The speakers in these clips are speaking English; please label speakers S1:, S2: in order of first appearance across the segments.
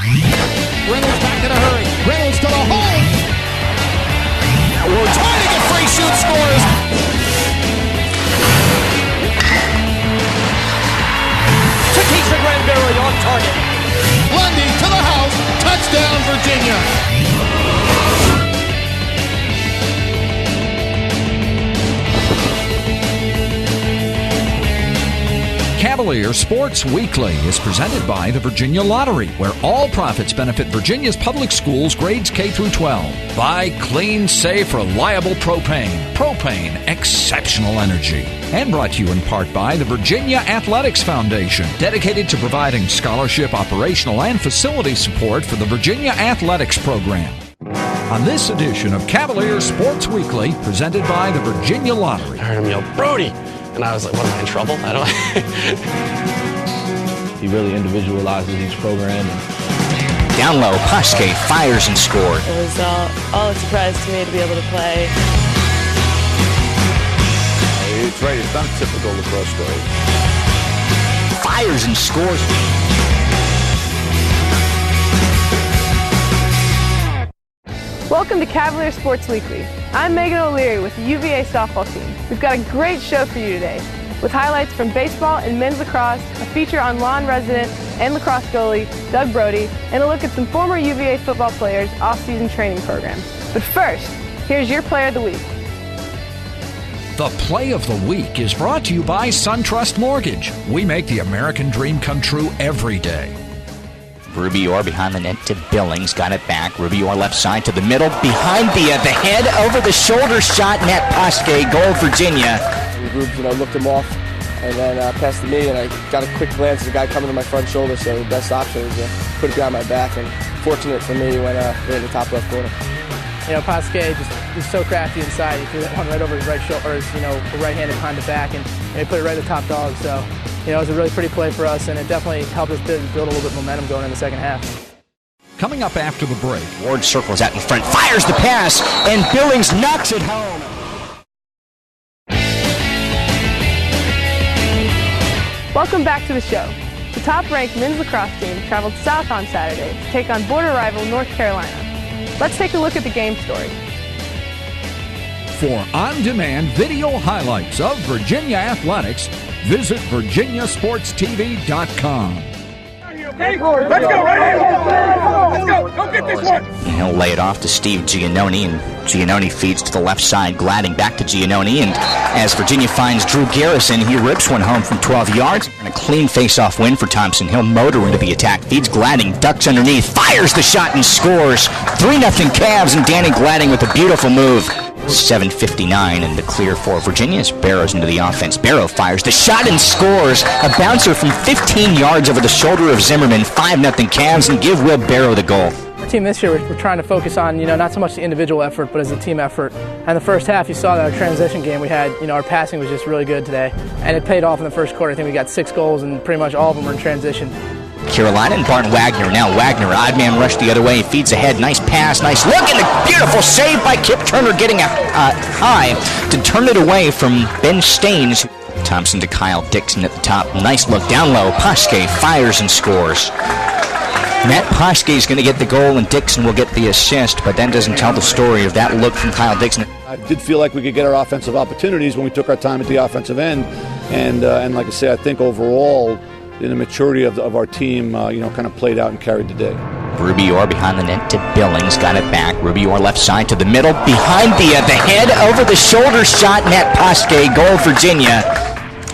S1: Reynolds back in a hurry. Reynolds to the hole. We're trying to get free shoot scores.
S2: Takesha Granberry on target.
S1: Lundy to the house. Touchdown, Virginia.
S3: Cavalier Sports Weekly is presented by the Virginia Lottery, where all profits benefit Virginia's public schools grades K through 12. By clean, safe, reliable propane. Propane, exceptional energy. And brought to you in part by the Virginia Athletics Foundation, dedicated to providing scholarship, operational, and facility support for the Virginia Athletics program. On this edition of Cavalier Sports Weekly, presented by the Virginia Lottery.
S4: I heard him yell, "Brody!" And I was like, what, am I in trouble? I don't.
S5: He really individualizes each program.
S6: Down low, Paske fires and scores.
S7: It was all a surprise to me to be able to play.
S5: It's right, it's not typical lacrosse story.
S6: Fires and scores.
S8: Welcome to Cavalier Sports Weekly. I'm Megan O'Leary with the UVA softball team. We've got a great show for you today, with highlights from baseball and men's lacrosse, a feature on lawn resident and lacrosse goalie Doug Brody, and a look at some former UVA football players' off-season training program. But first, here's your Player of the Week.
S3: The Play of the Week is brought to you by SunTrust Mortgage. We make the American dream come true every day.
S6: Ruby Orr behind the net to Billings, got it back. Ruby Orr left side to the middle, behind the head, over the shoulder shot, net Paske, goal Virginia.
S9: We looked him off and then passed to me, and I got a quick glance at the guy coming to my front shoulder, so the best option was to put it behind my back, and fortunate for me, went right in the top left corner.
S10: You know, Paske just so crafty inside. He threw that one right over his right shoulder, or his, right-handed behind the back, and he put it right at the top dog, so. It was a really pretty play for us, and it definitely helped us build a little bit of momentum going in the second half.
S3: Coming up after the break.
S6: Ward circles out in front, fires the pass, and Billings knocks it home.
S8: Welcome back to the show. The top-ranked men's lacrosse team traveled south on Saturday to take on border rival North Carolina. Let's take a look at the game story.
S3: For on-demand video highlights of Virginia athletics, visit virginiasportstv.com.
S2: Let's go, right here. Let's go. Go get this one.
S6: And he'll lay it off to Steve Giannone, and Giannone feeds to the left side, gliding back to Giannone, and as Virginia finds Drew Garrison, he rips one home from 12 yards. And a clean face-off win for Thompson. He'll motor into the attack, feeds Gladding, ducks underneath, fires the shot and scores. 3-0 Cavs, and Danny Gladding with a beautiful move. 7:59 in the clear for Virginia as Barrow's into the offense. Barrow fires the shot and scores. A bouncer from 15 yards over the shoulder of Zimmerman. 5-0 Cavs, and give Will Barrow the goal.
S10: Our team this year, we're trying to focus on, not so much the individual effort, but as a team effort. And the first half, you saw that our transition game we had, our passing was just really good today. And it paid off in the first quarter. I think we got 6 goals, and pretty much all of them were in transition.
S6: Carolina and Barton Wagner. Now Wagner, odd man rush the other way, feeds ahead, nice pass, nice look, and a beautiful save by Kip Turner, getting a high to turn it away from Ben Staines. Thompson to Kyle Dixon at the top, nice look down low, Paske fires and scores. Matt Paske is going to get the goal, and Dixon will get the assist, but that doesn't tell the story of that look from Kyle Dixon.
S11: I did feel like we could get our offensive opportunities when we took our time at the offensive end, and like I say, I think overall, the maturity of our team, kind of played out and carried the day.
S6: Ruby Orr behind the net to Billings, got it back. Ruby Orr left side to the middle, behind the head, over the shoulder shot, net Paske, goal Virginia.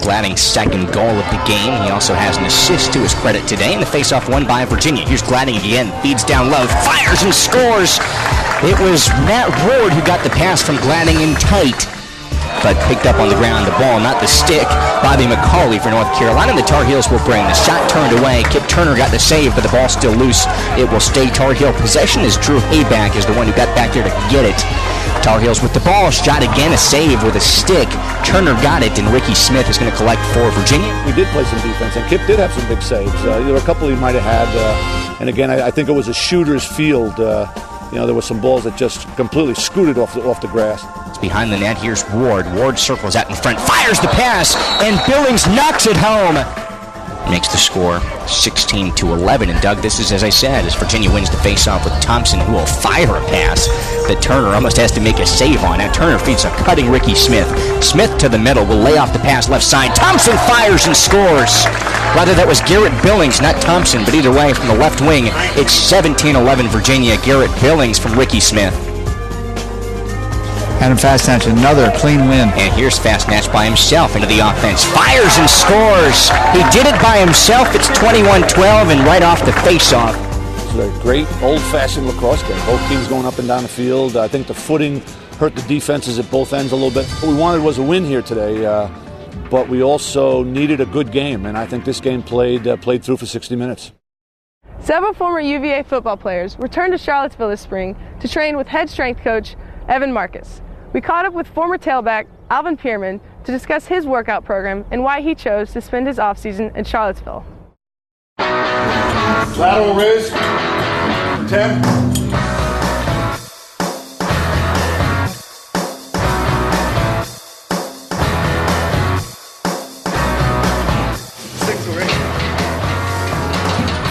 S6: Gladding's second goal of the game. He also has an assist to his credit today, and the faceoff won by Virginia. Here's Gladding again, feeds down low, fires and scores. It was Matt Ward who got the pass from Gladding in tight, but picked up on the ground, the ball, not the stick. Bobby McCauley for North Carolina. The Tar Heels will bring the shot turned away. Kip Turner got the save, but the ball's still loose. It will stay Tar Heel possession as Drew Hayback is the one who got back there to get it. Tar Heels with the ball, shot again, a save with a stick. Turner got it, and Ricky Smith is going to collect for Virginia.
S11: We did play some defense, and Kip did have some big saves. There were a couple he might have had, and again, I think it was a shooter's field. There were some balls that just completely scooted off the grass.
S6: It's behind the net. Here's Ward. Ward circles out in front, fires the pass, and Billings knocks it home. makes the score 16-11. And Doug, this is, as I said, as Virginia wins the face-off with Thompson, who will fire a pass that Turner almost has to make a save on. Now Turner feeds a cutting Ricky Smith. Smith to the middle will lay off the pass left side. Thompson fires and scores. Rather, that was Garrett Billings, not Thompson, but either way, from the left wing, it's 17-11 Virginia. Garrett Billings from Ricky Smith.
S12: Adam Fastnatch, another clean win.
S6: And here's Fastnatch by himself into the offense. Fires and scores. He did it by himself. It's 21-12 and right off the face-off.
S11: It's a great old-fashioned lacrosse game. Both teams going up and down the field. I think the footing hurt the defenses at both ends a little bit. What we wanted was a win here today, but we also needed a good game, and I think this game played through for 60 minutes.
S8: Several former UVA football players returned to Charlottesville this spring to train with head strength coach Evan Marcus. We caught up with former tailback Alvin Pierman to discuss his workout program and why he chose to spend his offseason in Charlottesville.
S1: Lateral raise. 10.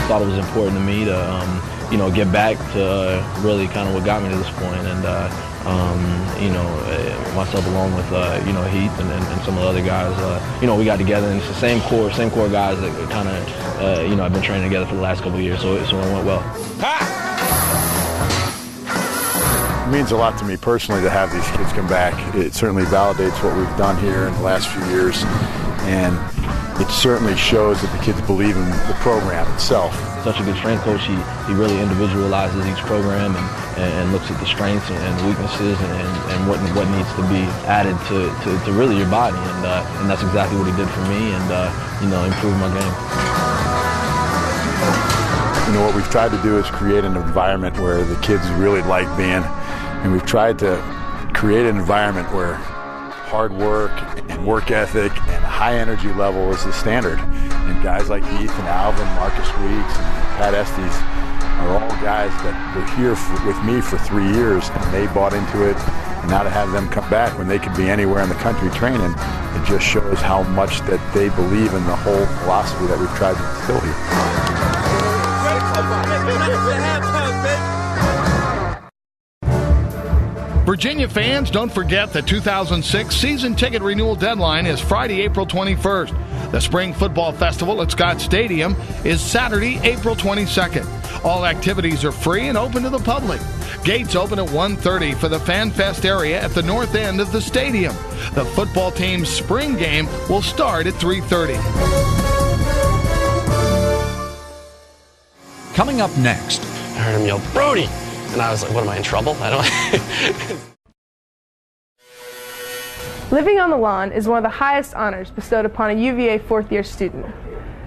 S5: Thought it was important to me to, get back to really kind of what got me to this point, and myself along with Heath and some of the other guys, we got together, and it's the same core guys that kind of have been training together for the last couple of years, so it went well.
S13: It means a lot to me personally to have these kids come back. It certainly validates what we've done here in the last few years, and it certainly shows that the kids believe in the program itself.
S5: Such a good strength coach, he really individualizes each program and looks at the strengths and weaknesses and what needs to be added to really your body, and that's exactly what he did for me, and improved my game.
S13: What we've tried to do is create an environment where the kids really like being, and we've tried to create an environment where hard work and work ethic and high energy level is the standard. And guys like Heath and Alvin, Marcus Weeks, and Pat Estes are all guys that were here with me for 3 years, and they bought into it. And now to have them come back when they could be anywhere in the country training, it just shows how much that they believe in the whole philosophy that we've tried to instill here.
S1: Virginia fans, don't forget the 2006 season ticket renewal deadline is Friday, April 21st. The Spring Football Festival at Scott Stadium is Saturday, April 22nd. All activities are free and open to the public. Gates open at 1:30 for the Fan Fest area at the north end of the stadium. The football team's spring game will start at 3:30.
S3: Coming up next.
S4: I heard him yell, "Brody!" And I was like, what, am I in trouble? I don't...
S8: Living on the lawn is one of the highest honors bestowed upon a UVA fourth-year student.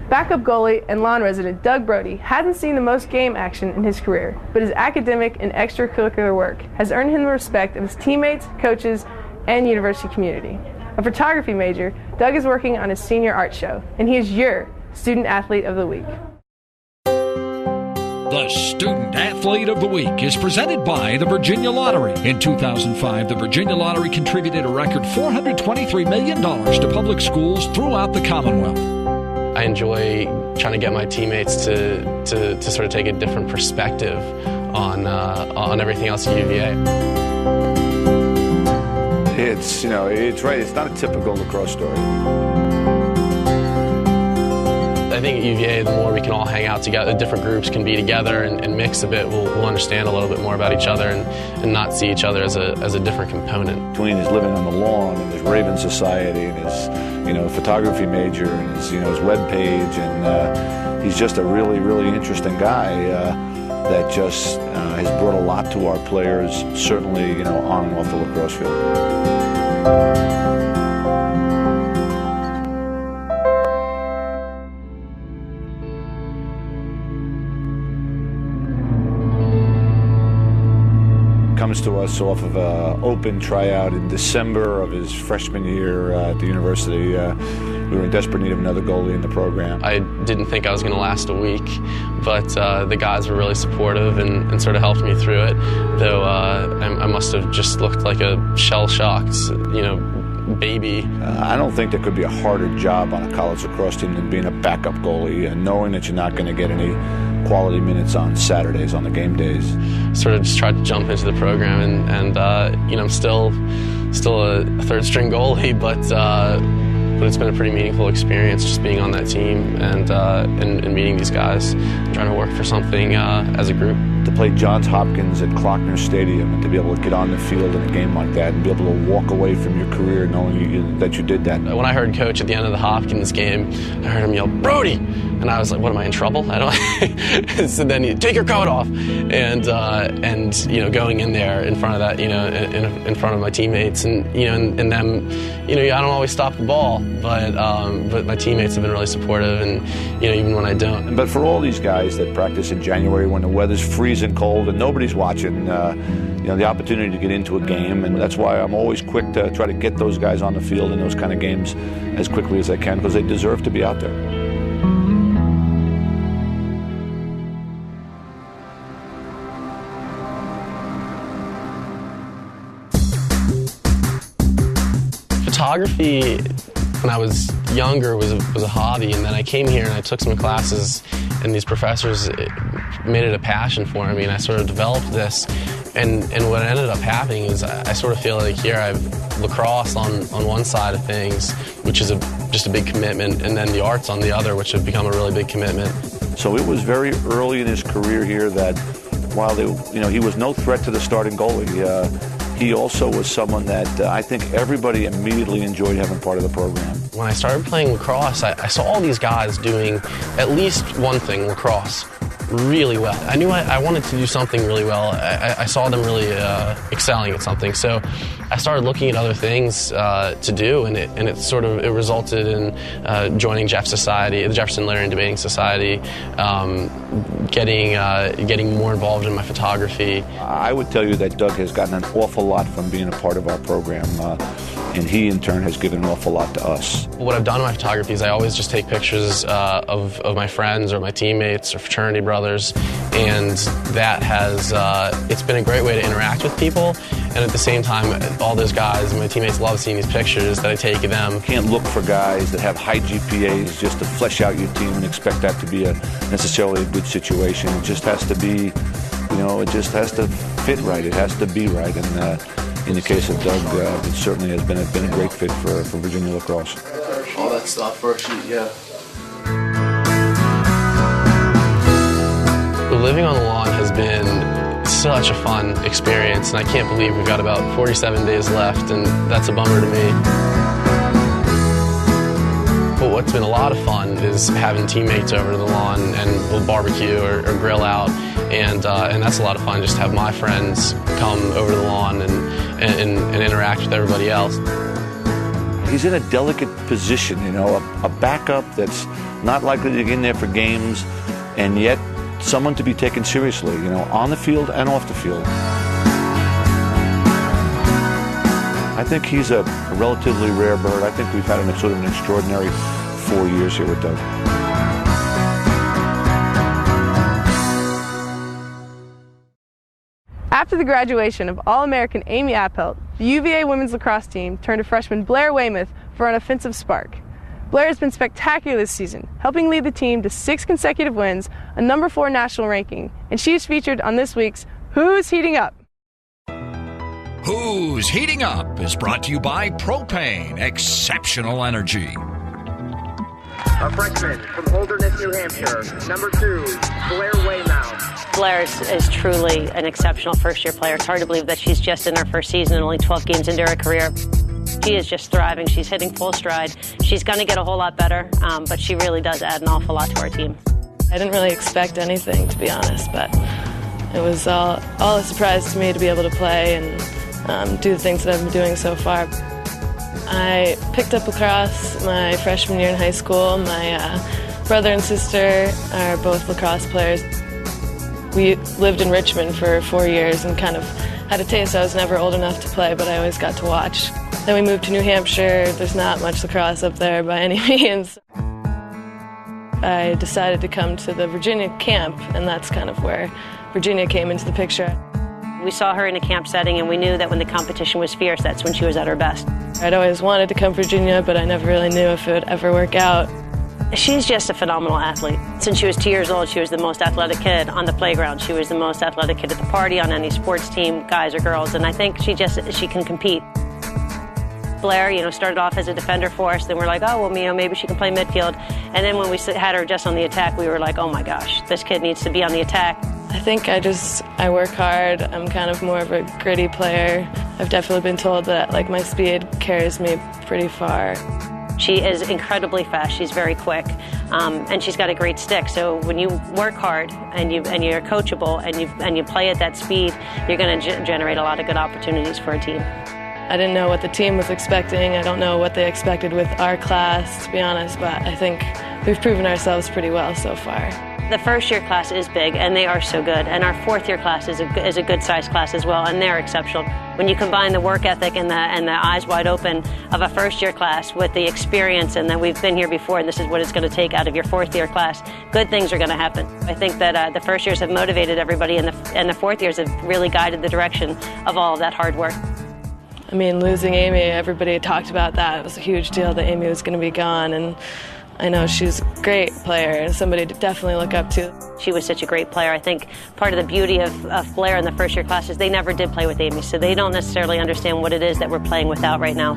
S8: Backup goalie and lawn resident Doug Brody hasn't seen the most game action in his career, but his academic and extracurricular work has earned him the respect of his teammates, coaches, and university community. A photography major, Doug is working on his senior art show, and he is your Student Athlete of the Week.
S3: The Student Athlete of the Week is presented by the Virginia Lottery. In 2005, the Virginia Lottery contributed a record $423 million to public schools throughout the Commonwealth.
S4: I enjoy trying to get my teammates to sort of take a different perspective on everything else at UVA.
S11: It's right. It's not a typical lacrosse story.
S4: I think at UVA, the more we can all hang out together, different groups can be together and mix a bit, we'll understand a little bit more about each other and not see each other as a different component.
S11: Between his living on the lawn and his Raven Society and his photography major and his web page, and he's just a really, really interesting guy that just has brought a lot to our players, certainly on and off the lacrosse field. Comes to us off of an open tryout in December of his freshman year at the university. We were in desperate need of another goalie in the program.
S4: I didn't think I was going to last a week, but the guys were really supportive and sort of helped me through it, though I must have just looked like a shell-shocked, baby.
S11: I don't think there could be a harder job on a college lacrosse team than being a backup goalie and knowing that you're not going to get any quality minutes on Saturdays, on the game days.
S4: Sort of just tried to jump into the program, and I'm still a third-string goalie, but it's been a pretty meaningful experience just being on that team and meeting these guys, trying to work for something as a group.
S11: To play Johns Hopkins at Klockner Stadium and to be able to get on the field in a game like that and be able to walk away from your career knowing that you did that.
S4: When I heard Coach at the end of the Hopkins game, I heard him yell, "Brody!" And I was like, what, am I in trouble? I don't. So then he, take your coat off. And going in there in front of that, in front of my teammates and them, I don't always stop the ball, but my teammates have been really supportive, and even when I don't.
S11: But for all these guys that practice in January when the weather's freezing cold and nobody's watching, the opportunity to get into a game, and that's why I'm always quick to try to get those guys on the field in those kind of games as quickly as I can, because they deserve to be out there.
S4: Photography, when I was younger, was a hobby, and then I came here and I took some classes, and these professors made it a passion for me, and I sort of developed this. And what ended up happening is I sort of feel like here I have lacrosse on one side of things, which is just a big commitment, and then the arts on the other, which have become a really big commitment.
S11: So it was very early in his career here that while he was no threat to the starting goalie, he also was someone that I think everybody immediately enjoyed having part of the program.
S4: When I started playing lacrosse, I saw all these guys doing at least one thing, lacrosse, really well. I knew I wanted to do something really well. I saw them really excelling at something. So I started looking at other things to do, and it resulted in joining Jeff Society, the Jefferson Literary and Debating Society, getting more involved in my photography.
S11: I would tell you that Doug has gotten an awful lot from being a part of our program, and he in turn has given an awful lot to us.
S4: What I've done in my photography is I always just take pictures of my friends or my teammates or fraternity brothers, and that has it's been a great way to interact with people, and at the same time all those guys and my teammates love seeing these pictures that I take of them.
S11: You can't look for guys that have high GPAs just to flesh out your team and expect that to be necessarily a good situation. It just has to be, it just has to fit right. It has to be right, and in the case of Doug, it certainly has been a great fit for Virginia lacrosse.
S4: All that stuff for a sheet, yeah. Living on the lawn has been such a fun experience, and I can't believe we've got about 47 days left, and that's a bummer to me. But what's been a lot of fun is having teammates over to the lawn, and we'll barbecue or grill out, and that's a lot of fun, just to have my friends come over to the lawn and interact with everybody else.
S11: He's in a delicate position, a backup that's not likely to get in there for games, and yet someone to be taken seriously, on the field and off the field. I think he's a relatively rare bird. I think we've had sort of an extraordinary 4 years here with Doug.
S8: After the graduation of All-American Amy Appelt, the UVA women's lacrosse team turned to freshman Blair Weymouth for an offensive spark. Blair has been spectacular this season, helping lead the team to 6 consecutive wins, a number 4 national ranking, and she's featured on this week's Who's Heating Up?
S3: Who's Heating Up is brought to you by Propane, exceptional energy.
S2: A freshman from Holderness, New Hampshire, number 2, Blair Weymouth.
S14: Blair is truly an exceptional first-year player. It's hard to believe that she's just in her first season and only 12 games into her career. She is just thriving. She's hitting full stride. She's going to get a whole lot better, but she really does add an awful lot to our team.
S7: I didn't really expect anything, to be honest, but it was all a surprise to me to be able to play and do the things that I've been doing so far. I picked up lacrosse my freshman year in high school. My brother and sister are both lacrosse players. We lived in Richmond for 4 years and kind of had a taste. I was never old enough to play, but I always got to watch. Then we moved to New Hampshire. There's not much lacrosse up there by any means. I decided to come to the Virginia camp, and that's kind of where Virginia came into the picture.
S14: We saw her in a camp setting, and we knew that when the competition was fierce, that's when she was at her best.
S7: I'd always wanted to come to Virginia, but I never really knew if it would ever work out.
S14: She's just a phenomenal athlete. Since she was 2 years old, she was the most athletic kid on the playground. She was the most athletic kid at the party, on any sports team, guys or girls, and I think she can compete. Blair, started off as a defender for us, then we're like, oh, well, maybe she can play midfield. And then when we had her just on the attack, we were like, oh my gosh, this kid needs to be on the attack.
S7: I think I work hard. I'm kind of more of a gritty player. I've definitely been told that my speed carries me pretty far.
S14: She is incredibly fast. She's very quick, and she's got a great stick. So when you work hard and you're coachable and you play at that speed, you're going to generate a lot of good opportunities for a team.
S7: I didn't know what the team was expecting. I don't know what they expected with our class, to be honest, but I think we've proven ourselves pretty well so far.
S14: The first-year class is big, and they are so good. And our fourth-year class is a good-sized class as well, and they're exceptional. When you combine the work ethic and the eyes wide open of a first-year class with the experience and that we've been here before, and this is what it's going to take out of your fourth-year class, good things are going to happen. I think that the first years have motivated everybody, and the fourth years have really guided the direction of all of that hard work.
S7: I mean, losing Amy, everybody talked about that. It was a huge deal that Amy was going to be gone, and I know she's a great player and somebody to definitely look up to.
S14: She was such a great player. I think part of the beauty of Blair in the first-year class is they never did play with Amy, so they don't necessarily understand what it is that we're playing without right now.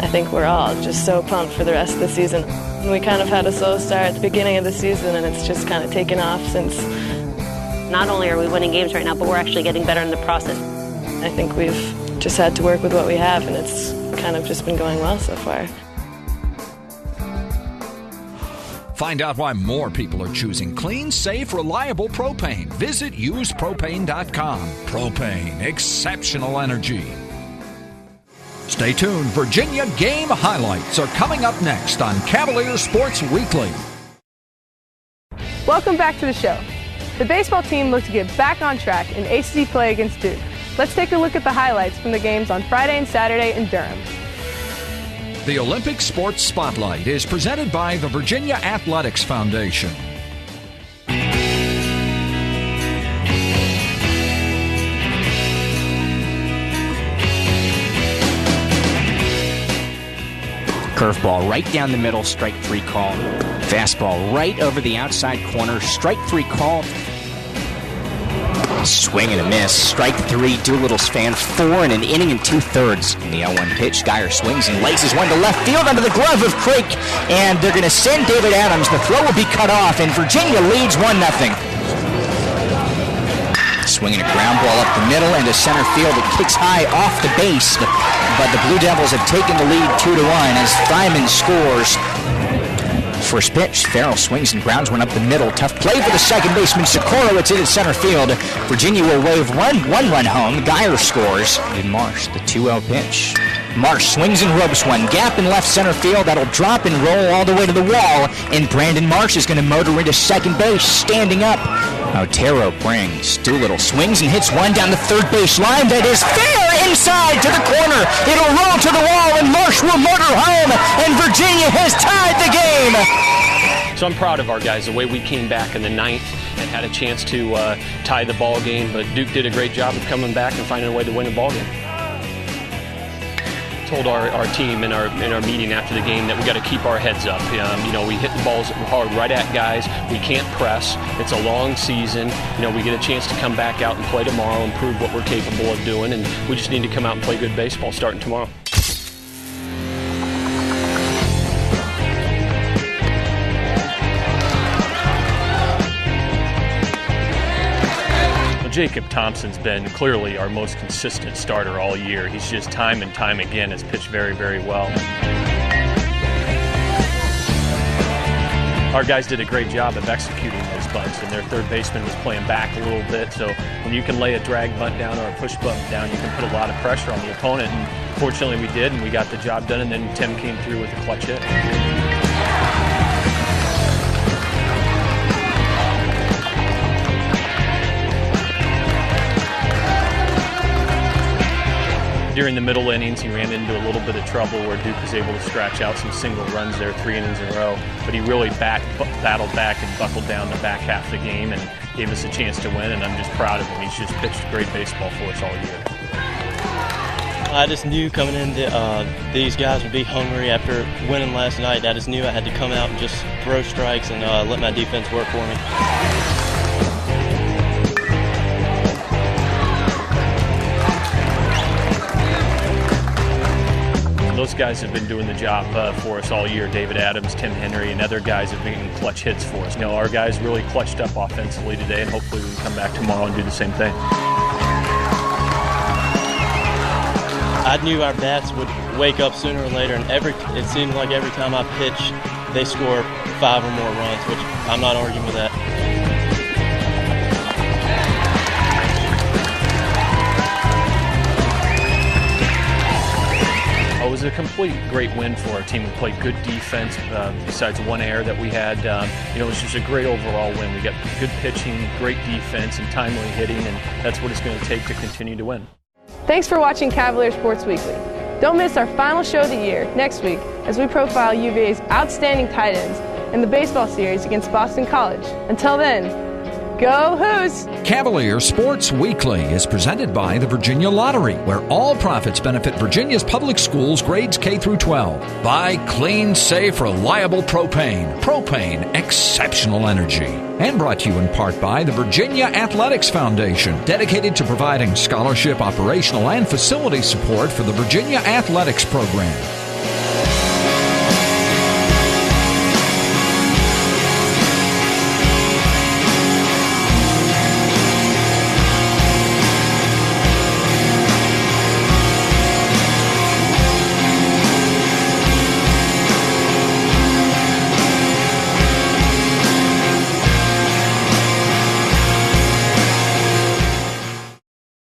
S7: I think we're all just so pumped for the rest of the season. We kind of had a slow start at the beginning of the season, and it's just kind of taken off since.
S14: Not only are we winning games right now, but we're actually getting better in the process.
S7: I think we've just had to work with what we have, and it's kind of just been going well so far.
S3: Find out why more people are choosing clean, safe, reliable propane. Visit usepropane.com. Propane, exceptional energy. Stay tuned. Virginia game highlights are coming up next on Cavalier Sports Weekly.
S8: Welcome back to the show. The baseball team looked to get back on track in ACC play against Duke. Let's take a look at the highlights from the games on Friday and Saturday in Durham.
S3: The Olympic Sports Spotlight is presented by the Virginia Athletics Foundation.
S6: Curveball right down the middle, strike three call. Fastball right over the outside corner, strike three call. Swing and a miss, strike three. Doolittle's fan 4 in an inning and 2/3. In the 0-1 pitch, Geyer swings and laces one to left field under the glove of Craik, and they're going to send David Adams. The throw will be cut off, and Virginia leads 1-0. Swinging a ground ball up the middle into center field. It kicks high off the base, but the Blue Devils have taken the lead 2-1 as Fryman scores. First pitch, Farrell swings and grounds one up the middle. Tough play for the second baseman, Socorro. It's in at center field. Virginia will wave one run home. Geyer scores. In Marsh, the 2-0 pitch. Marsh swings and ropes one. Gap in left center field. That'll drop and roll all the way to the wall. And Brandon Marsh is going to motor into second base, standing up. Otero brings. Doolittle swings and hits one down the third base line. That is fair inside to the corner. It'll roll to the wall, and Marsh will motor home. And Virginia has tied the game.
S15: So I'm proud of our guys, the way we came back in the ninth and had a chance to tie the ball game. But Duke did a great job of coming back and finding a way to win the ball game. Told our team in our meeting after the game that we got to keep our heads up. We hit the balls hard right at guys. We can't press. It's a long season. We get a chance to come back out and play tomorrow and prove what we're capable of doing. And we just need to come out and play good baseball starting tomorrow.
S16: Jacob Thompson's been clearly our most consistent starter all year. He's just time and time again has pitched very, very well. Our guys did a great job of executing those bunts, and their third baseman was playing back a little bit. So when you can lay a drag bunt down or a push bunt down, you can put a lot of pressure on the opponent. And fortunately we did, and we got the job done, and then Tim came through with a clutch hit. during the middle innings, he ran into a little bit of trouble where Duke was able to scratch out some single runs there 3 innings in a row. But he really battled back and buckled down the back half of the game and gave us a chance to win, and I'm just proud of him. He's just pitched great baseball for us all year.
S17: I just knew coming in that these guys would be hungry after winning last night. I just knew I had to come out and just throw strikes and let my defense work for me.
S16: Those guys have been doing the job for us all year. David Adams, Tim Henry, and other guys have been clutch hits for us. Our guys really clutched up offensively today, and hopefully we can come back tomorrow and do the same thing.
S17: I knew our bats would wake up sooner or later, and it seemed like every time I pitch, they score 5 or more runs, which I'm not arguing with that.
S16: It was a complete great win for our team. We played good defense besides one error that we had. It was just a great overall win. We got good pitching, great defense, and timely hitting, and that's what it's going to take to continue to win.
S8: Thanks for watching Cavalier Sports Weekly. Don't miss our final show of the year next week as we profile UVA's outstanding tight ends in the baseball series against Boston College. Until then, go Hoos!
S3: Cavalier Sports Weekly is presented by the Virginia Lottery, where all profits benefit Virginia's public schools grades K through 12. By clean, safe, reliable propane. Propane, exceptional energy. And brought to you in part by the Virginia Athletics Foundation, dedicated to providing scholarship, operational, and facility support for the Virginia Athletics program.